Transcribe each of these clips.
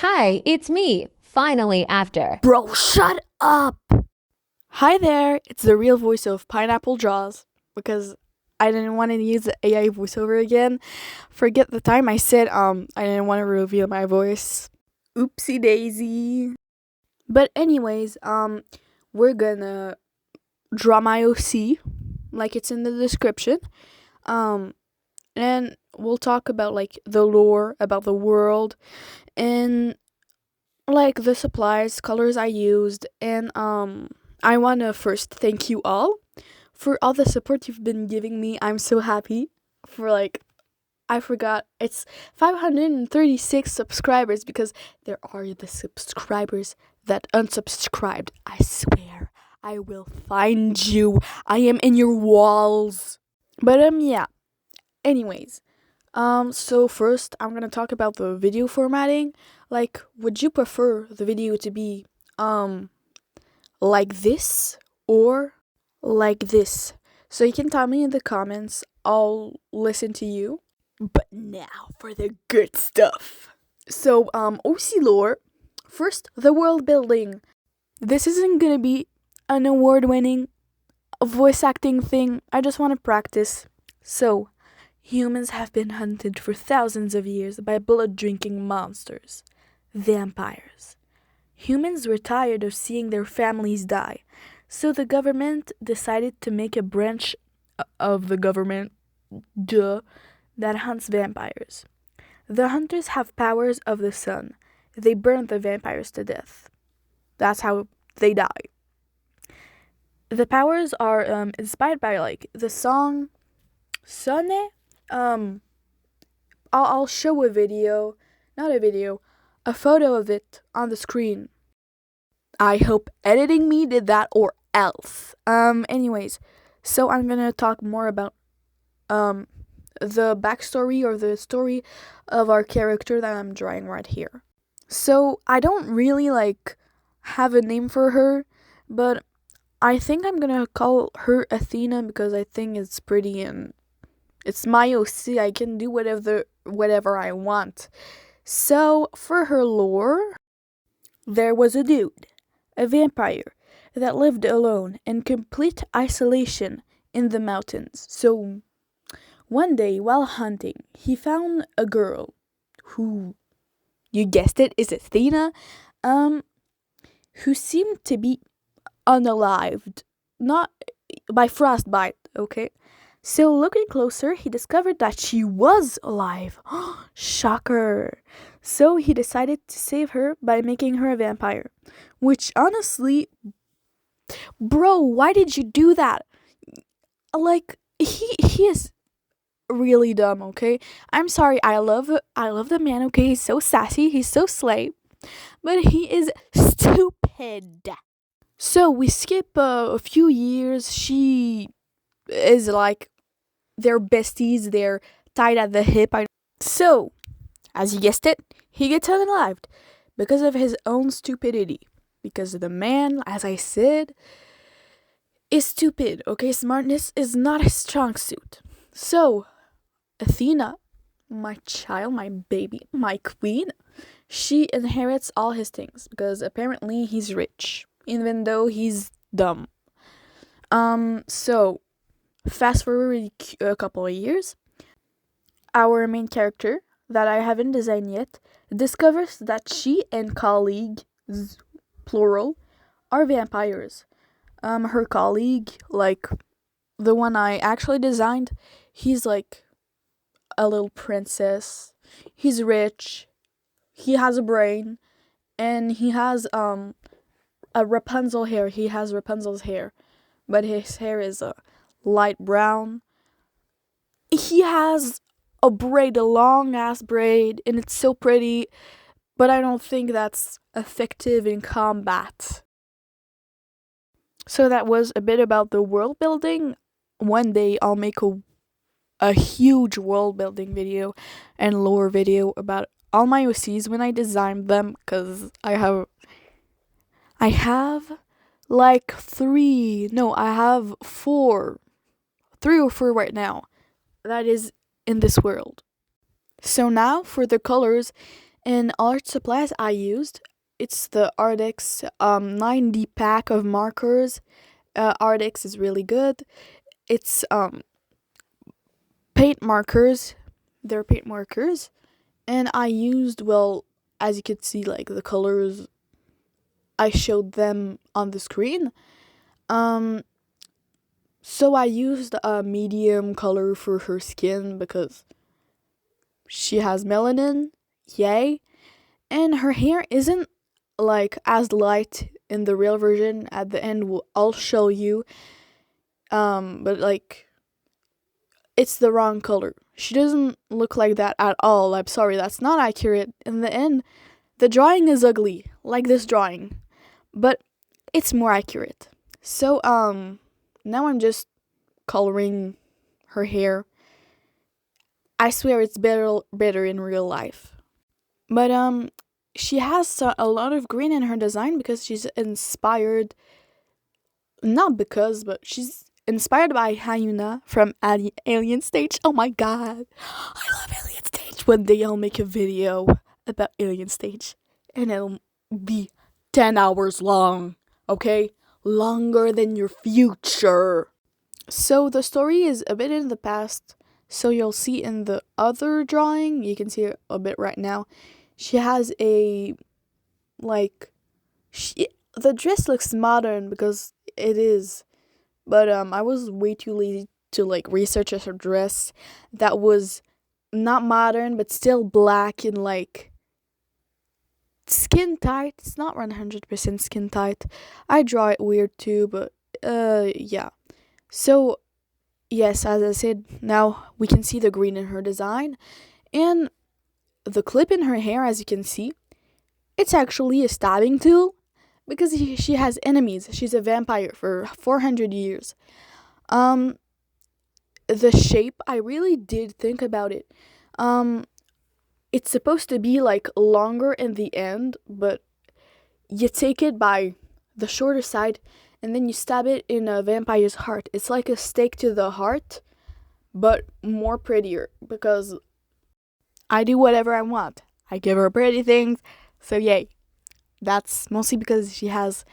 Hi, it's me, finally after. Bro, shut up! Hi there, it's the real voice of Pineapple Jaws, because I didn't want to use the AI voiceover again. Forget the time I said I didn't want to reveal my voice. Oopsie daisy. But anyways, we're gonna draw my OC, like it's in the description. And we'll talk about like the lore, about the world, and like the supplies, colors I used, and I want to first thank you all for all the support you've been giving me. I'm so happy for I forgot it's 536 subscribers because there are the subscribers that unsubscribed. I swear I will find you. I am in your walls. But yeah. Anyways, so first I'm gonna talk about the video formatting. Like, would you prefer the video to be like this or like this? So you can tell me in the comments. I'll listen to you. But now for the good stuff. So OC lore. First, the world building. This isn't gonna be an award-winning voice acting thing. I just want to practice. So, humans have been hunted for thousands of years by blood-drinking monsters, vampires. Humans were tired of seeing their families die, so the government decided to make a branch of the government, that hunts vampires. The hunters have powers of the sun. They burn the vampires to death. That's how they die. The powers are inspired by like the song Sonne. I'll show a video, not a video, a photo of it on the screen. I hope editing me did that or else. Anyways, so I'm gonna talk more about the backstory or the story of our character that I'm drawing right here. So I don't really have a name for her, but I think I'm gonna call her Athena because I think it's pretty and it's my OC. I can do whatever I want. So for her lore, there was a dude, a vampire, that lived alone in complete isolation in the mountains. So one day while hunting, he found a girl who, you guessed it, is Athena, who seemed to be unalived, not by frostbite, okay? So looking closer, he discovered that she was alive. Shocker. So he decided to save her by making her a vampire. Which honestly, bro, why did you do that? He is really dumb, okay? I'm sorry, I love the man, okay? He's so sassy, he's so slay, but he is stupid. So we skip a few years. She is they're besties, they're tied at the hip. So, as you guessed it, he gets unalived because of his own stupidity. Because the man, as I said, is stupid, okay? Smartness is not his strong suit. So, Athena, my child, my baby, my queen, she inherits all his things because apparently he's rich, even though he's dumb. So fast forward a couple of years, our main character, that I haven't designed yet, discovers that she and colleagues, plural, are vampires. Her colleague, the one I actually designed, he's like a little princess. He's rich. He has a brain, and he has a Rapunzel hair. He has Rapunzel's hair, but his hair is light brown. He has a braid, a long ass braid, and it's so pretty, but I don't think that's effective in combat. So that was a bit about the world building. One day I'll make a huge world building video and lore video about all my OCs when I design them, because I have I have three or four right now that is in this world. So now for the colors And art supplies I used, it's the Artix 90 pack of markers. Artix is really good. It's paint markers. They're paint markers. And I used, well, as you could see, like the colors, I showed them on the screen. So I used a medium color for her skin because she has melanin, yay. And her hair isn't like as light in the real version. At the end, I'll show you. But like, it's the wrong color. She doesn't look like that at all. I'm sorry, that's not accurate. In the end, the drawing is ugly, like this drawing, but it's more accurate. So, now I'm just coloring her hair. I swear it's better in real life. But, she has a lot of green in her design because she's inspired, not because, but she's inspired by Hayuna from Alien Stage. Oh my god, I love Alien Stage. One day I'll make a video about Alien Stage and it'll be 10 hours long, okay? Longer than your future. So the story is a bit in the past, so you'll see in the other drawing, you can see it a bit right now, she has a, like, the dress looks modern because it is, but I was way too lazy to like research her dress that was not modern but still black and like skin tight. It's not 100% skin tight. I draw it weird too, but yeah. So yes, as I said, now we can see the green in her design, and the clip in her hair, as you can see, it's actually a stabbing tool because she has enemies. She's a vampire for 400 years. The shape, I really did think about it. It's supposed to be like longer in the end, but you take it by the shorter side and then you stab it in a vampire's heart. It's like a stake to the heart, but more prettier because I do whatever I want. I give her pretty things, so yay. That's mostly because she has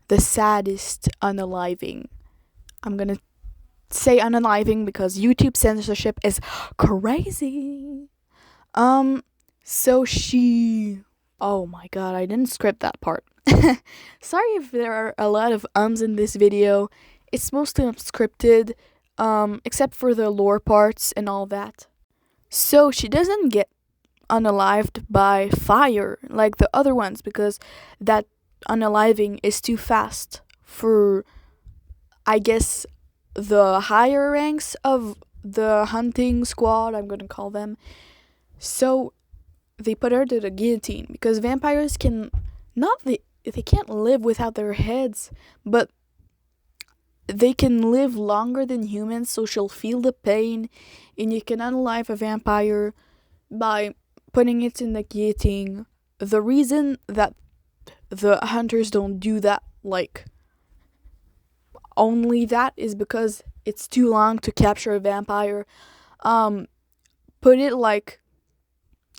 the saddest unaliving. I'm gonna say unaliving because YouTube censorship is crazy. So she. Oh my god, I didn't script that part. Sorry if there are a lot of ums in this video. It's mostly unscripted, except for the lore parts and all that. So she doesn't get unalived by fire like the other ones because that unaliving is too fast for, I guess, the higher ranks of the hunting squad, I'm gonna call them. So they put her to the guillotine because vampires can not they can't live without their heads, but they can live longer than humans, so she'll feel the pain, and you can unalive a vampire by putting it in the guillotine. The reason that the hunters don't do that, like, only that, is because it's too long to capture a vampire. Put it like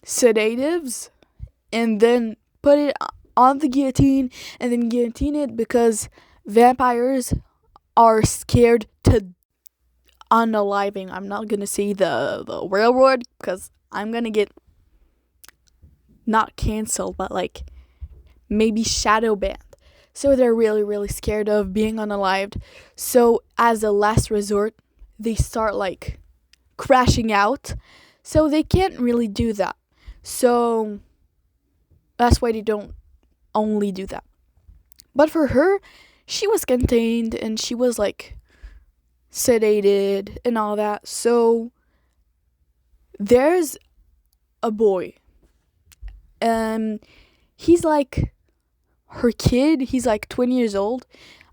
sedatives and then put it on the guillotine and then guillotine it because vampires are scared to unaliving. I'm not gonna say the railroad because I'm gonna get not canceled, but like maybe shadow banned. So they're really, really scared of being unalived. So as a last resort, they start like crashing out. So they can't really do that. So that's why they don't only do that. But for her, she was contained and she was like sedated and all that. So there's a boy. He's like her kid. He's like 20 years old.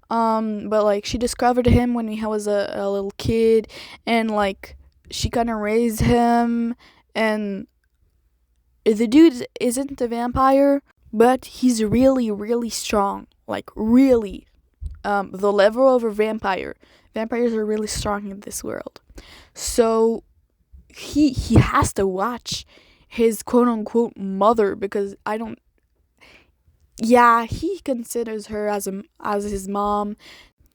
But like she discovered him when he was a little kid, and like she kind of raised him, and the dude isn't a vampire, but he's really, really strong. Like really, the level of a vampire. Vampires are really strong in this world. So he has to watch his quote unquote mother, because I don't. Yeah, he considers her as his mom.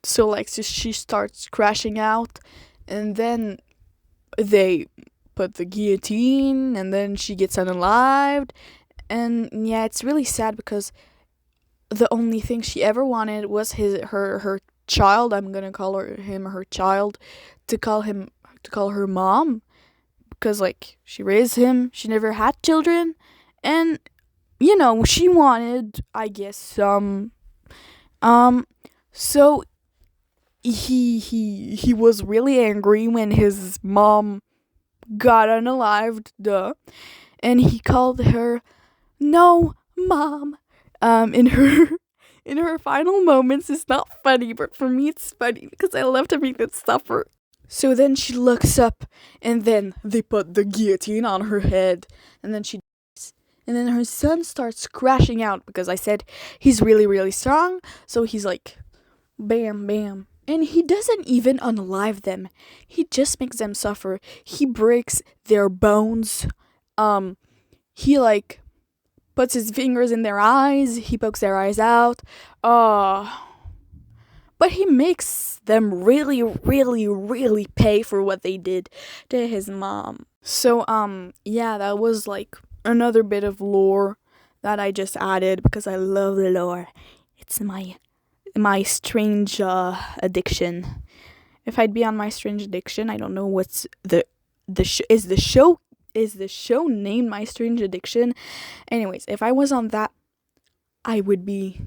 So like she starts crashing out, and then they put the guillotine, and then she gets unalived. And yeah, it's really sad because the only thing she ever wanted was her child. I'm gonna call him her child, to call her mom, because like she raised him. She never had children, and she wanted, I guess, some. So he was really angry when his mom got unalived, duh, and he called her no mom. In her in her final moments. It's not funny, but for me it's funny because I love to make them suffer. So then she looks up, and then they put the guillotine on her head, and then she dies. And then her son starts crashing out because I said he's really, really strong. So he's like, bam, bam. And he doesn't even unalive them. He just makes them suffer. He breaks their bones. He like puts his fingers in their eyes. He pokes their eyes out. But he makes them really, really, really pay for what they did to his mom. So, yeah, that was like another bit of lore that I just added because I love the lore. It's my strange addiction. If I'd be on my strange addiction, I don't know what's is the show named My Strange Addiction. Anyways, if I was on that, I would be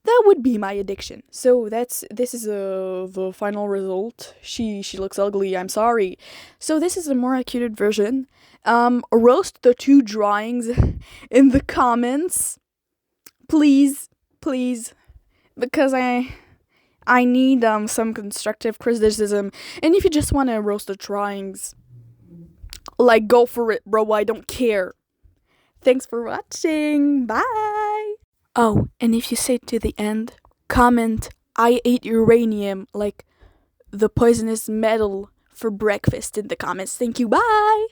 that would be my addiction. So this is the final result. She looks ugly. I'm sorry. So this is a more accurate version. Roast the two drawings in the comments, please, because I need some constructive criticism. And if you just want to roast the drawings, like, go for it, bro. I don't care. Thanks for watching. Bye. Oh, and if you say to the end, comment, I ate uranium, like the poisonous metal, for breakfast in the comments. Thank you. Bye.